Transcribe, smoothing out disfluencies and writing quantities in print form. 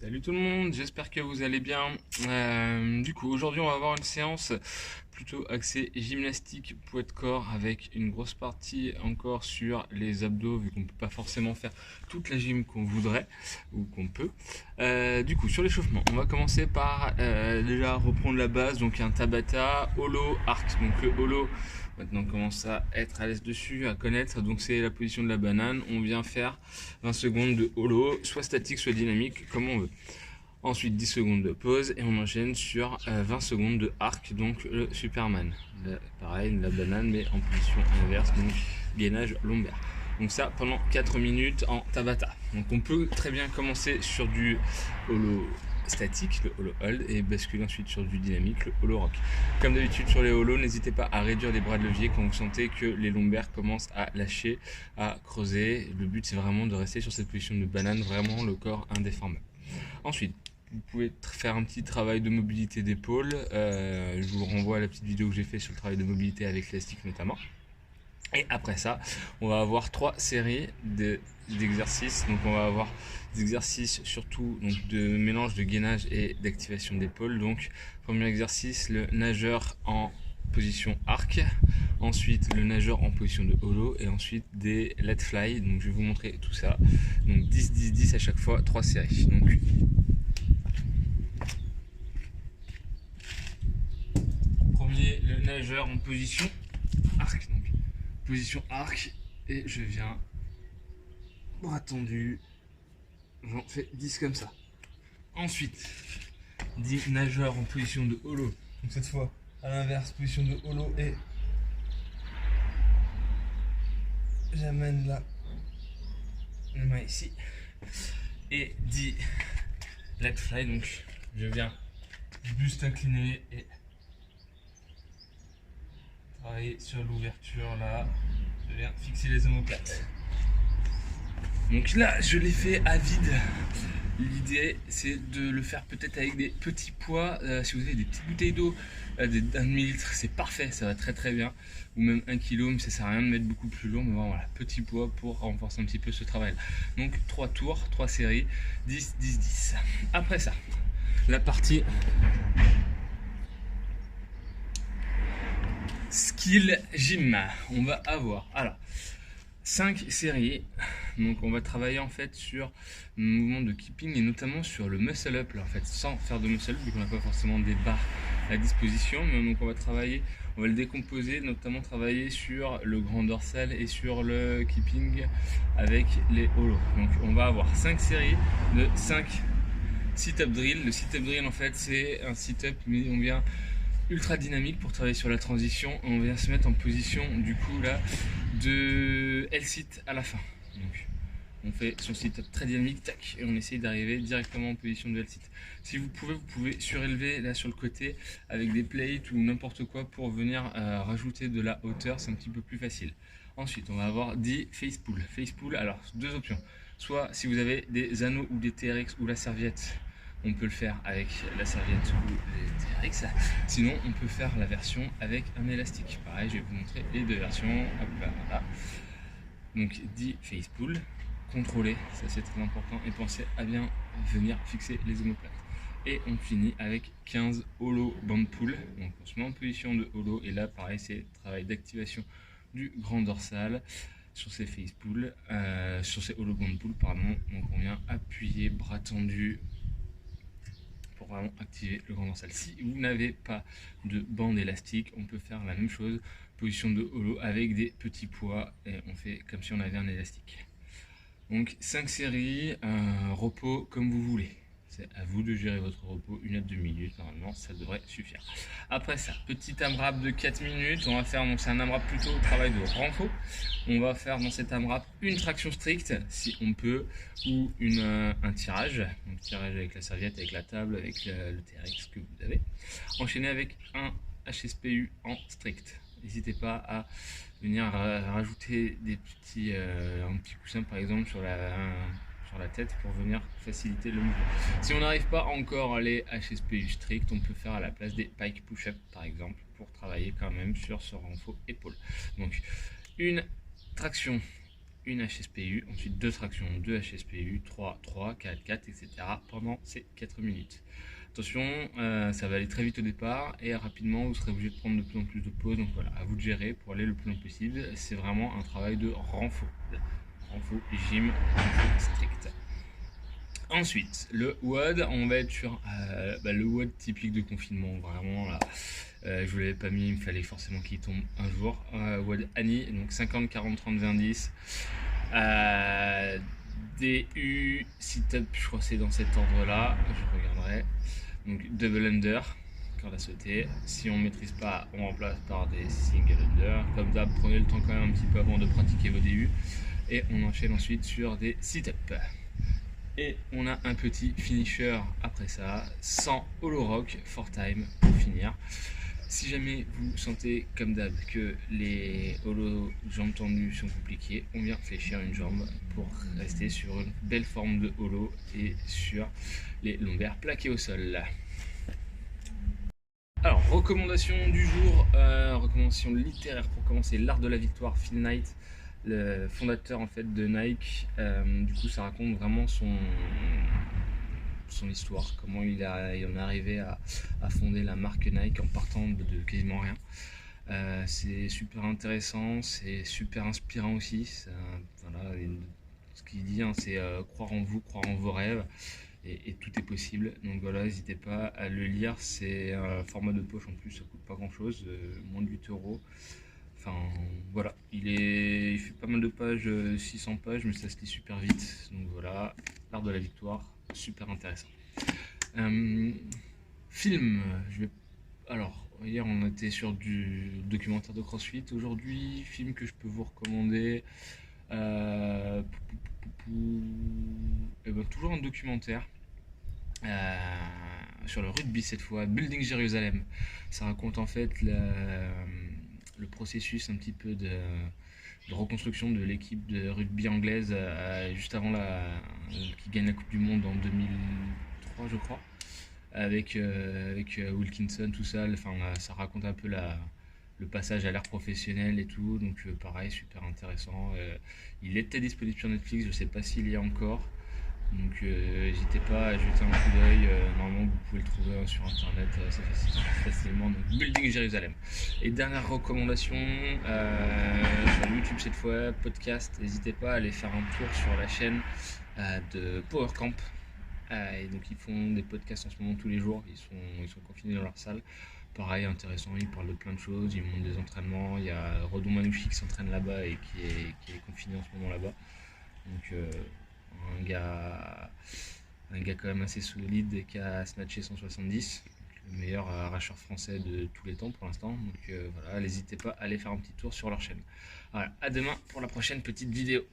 Salut tout le monde, j'espère que vous allez bien. Du coup, aujourd'hui on va avoir une séance plutôt axée gymnastique poids de corps avec une grosse partie encore sur les abdos vu qu'on peut pas forcément faire toute la gym qu'on voudrait ou qu'on peut. Du coup, sur l'échauffement, on va commencer par déjà reprendre la base, donc un Tabata, holo, arc. Donc le holo, maintenant on commence à être à l'aise dessus, à connaître, donc c'est la position de la banane. On vient faire 20 secondes de holo, soit statique, soit dynamique, comme on veut. Ensuite 10 secondes de pause et on enchaîne sur 20 secondes de arc, donc le Superman. Là, pareil, la banane mais en position inverse, donc gainage lombaire. Donc ça pendant 4 minutes en Tabata. Donc on peut très bien commencer sur du holo statique, le holo hold, et basculer ensuite sur du dynamique, le holo rock. Comme d'habitude sur les holos, n'hésitez pas à réduire les bras de levier quand vous sentez que les lombaires commencent à lâcher, à creuser. Le but c'est vraiment de rester sur cette position de banane, vraiment le corps indéformable. Ensuite, vous pouvez faire un petit travail de mobilité d'épaule. Je vous renvoie à la petite vidéo que j'ai fait sur le travail de mobilité avec l'élastique notamment. Et après ça, on va avoir 3 séries d'exercices. Donc on va avoir des exercices surtout donc, de mélange de gainage et d'activation d'épaule. Donc premier exercice, le nageur en position arc. Ensuite le nageur en position de holo. Et ensuite des let fly. Donc je vais vous montrer tout ça. Donc 10, 10, 10 à chaque fois, 3 séries. Donc premier, le nageur en position arc. Donc position arc. Et je viens bras tendu. J'en fais 10 comme ça. Ensuite, 10 nageurs en position de holo. Donc cette fois, à l'inverse, position de holo et j'amène la main ici. Et 10 let fly. Donc je viens buste incliné et travailler sur l'ouverture là. Je viens fixer les omoplates. Donc là, je l'ai fait à vide. L'idée, c'est de le faire peut-être avec des petits poids. Si vous avez des petites bouteilles d'eau d'un demi-litre, c'est parfait, ça va très très bien. Ou même 1 kg, mais ça sert à rien de mettre beaucoup plus lourd. Mais bon, voilà, petit poids pour renforcer un petit peu ce travail. Donc 3 tours, 3 séries, 10, 10, 10. Après ça, la partie skill gym. On va avoir, alors, 5 séries. Donc on va travailler en fait sur le mouvement de keeping et notamment sur le muscle up là, en fait, sans faire de muscle up vu qu'on n'a pas forcément des barres à disposition. Mais donc on va travailler, on va le décomposer, notamment travailler sur le grand dorsal et sur le keeping avec les holos. Donc on va avoir 5 séries de 5 sit-up drill. Le sit-up drill en fait c'est un sit-up mais on vient ultra dynamique pour travailler sur la transition. On vient se mettre en position du coup là de L-sit à la fin. Donc on fait son sit-up très dynamique, tac, et on essaye d'arriver directement en position de L-sit. Si vous pouvez surélever là sur le côté avec des plates ou n'importe quoi pour venir rajouter de la hauteur, c'est un petit peu plus facile. Ensuite, on va avoir 10 face pull. Face pull, alors deux options. Soit si vous avez des anneaux ou des TRX ou la serviette, on peut le faire avec la serviette ou les TRX. Sinon, on peut faire la version avec un élastique. Pareil, je vais vous montrer les deux versions. Hop là, voilà. Donc 10 face pull, contrôlez, ça c'est très important, et pensez à bien venir fixer les omoplates. Et on finit avec 15 holo band pull. Donc on se met en position de holo, et là pareil c'est travail d'activation du grand dorsal sur ces face pull, sur ces holo band pull pardon. Donc on vient appuyer, bras tendus, pour vraiment activer le grand dorsal. Si vous n'avez pas de bande élastique, on peut faire la même chose, position de holo avec des petits poids et on fait comme si on avait un élastique. Donc 5 séries, repos comme vous voulez. C'est à vous de gérer votre repos, 1 à 2 minutes, normalement ça devrait suffire. Après ça, petit AMRAP de 4 minutes, on va faire, donc c'est un AMRAP plutôt travail de renfo. On va faire dans cet AMRAP une traction stricte, si on peut, ou un tirage. Donc tirage avec la serviette, avec la table, avec le TRX que vous avez. Enchaîné avec un HSPU en strict. N'hésitez pas à venir rajouter des petits, un petit coussin par exemple sur la tête pour venir faciliter le mouvement. Si on n'arrive pas encore à les HSPU strict, on peut faire à la place des pike push-up par exemple pour travailler quand même sur ce renfort épaule. Donc une traction une HSPU, ensuite 2 tractions, 2 HSPU, 3, 3, 4, 4, etc. pendant ces 4 minutes. Attention, ça va aller très vite au départ et rapidement vous serez obligé de prendre de plus en plus de pauses. Donc voilà, à vous de gérer pour aller le plus loin possible. C'est vraiment un travail de renfort. Renfort, gym, renfort strict. Ensuite, le WOD, on va être sur le WOD typique de confinement. Vraiment là, je vous l'avais pas mis, il me fallait forcément qu'il tombe un jour. WOD Annie, donc 50, 40, 30, 20, 10. DU, sit-up, je crois que c'est dans cet ordre-là. Je regarderai. Donc double under, corde à sauter. Si on ne maîtrise pas, on remplace par des single under. Comme d'hab, prenez le temps quand même un petit peu avant de pratiquer vos DU. Et on enchaîne ensuite sur des sit-up. Et on a un petit finisher après ça, sans hollow rock for time pour finir. Si jamais vous sentez comme d'hab que les hollow jambes tendues sont compliquées, on vient fléchir une jambe pour rester sur une belle forme de hollow et sur les lombaires plaqués au sol. Alors, recommandation du jour, recommandation littéraire pour commencer, L'Art de la Victoire, Phil Knight, le fondateur en fait de Nike. Du coup, ça raconte vraiment son histoire, comment il en est arrivé à fonder la marque Nike en partant de quasiment rien. C'est super intéressant, c'est super inspirant aussi. Voilà, ce qu'il dit, hein, c'est croire en vous, croire en vos rêves. Et tout est possible. Donc voilà, n'hésitez pas à le lire. C'est un format de poche en plus, ça coûte pas grand chose, moins de 8 €. Enfin voilà, il fait pas mal de pages, 600 pages, mais ça se lit super vite. Donc voilà, L'Art de la Victoire, super intéressant. Film, alors hier on était sur du documentaire de CrossFit. Aujourd'hui, film que je peux vous recommander. Euh, et ben, toujours un documentaire sur le rugby cette fois, Building Jérusalem. Ça raconte en fait le processus un petit peu de reconstruction de l'équipe de rugby anglaise juste avant qui gagne la Coupe du Monde en 2003 je crois, avec Wilkinson, tout ça. Enfin, ça raconte un peu le passage à l'ère professionnelle et tout, donc pareil, super intéressant. Il était disponible sur Netflix, je sais pas s'il y est encore, donc n'hésitez pas à jeter un coup d'œil. Normalement vous pouvez le trouver sur internet assez facilement. Donc Building Jérusalem. Et dernière recommandation, sur YouTube cette fois, podcast, n'hésitez pas à aller faire un tour sur la chaîne de Power Camp. Et donc ils font des podcasts en ce moment tous les jours, ils sont confinés dans leur salle. Pareil, intéressant, ils parlent de plein de choses, ils montrent des entraînements. Il y a Redon Manouchi qui s'entraîne là-bas et qui est confiné en ce moment là-bas. Donc un gars quand même assez solide et qui a snatché 170, le meilleur arracheur français de tous les temps pour l'instant. Donc voilà, n'hésitez pas à aller faire un petit tour sur leur chaîne. Voilà, à demain pour la prochaine petite vidéo.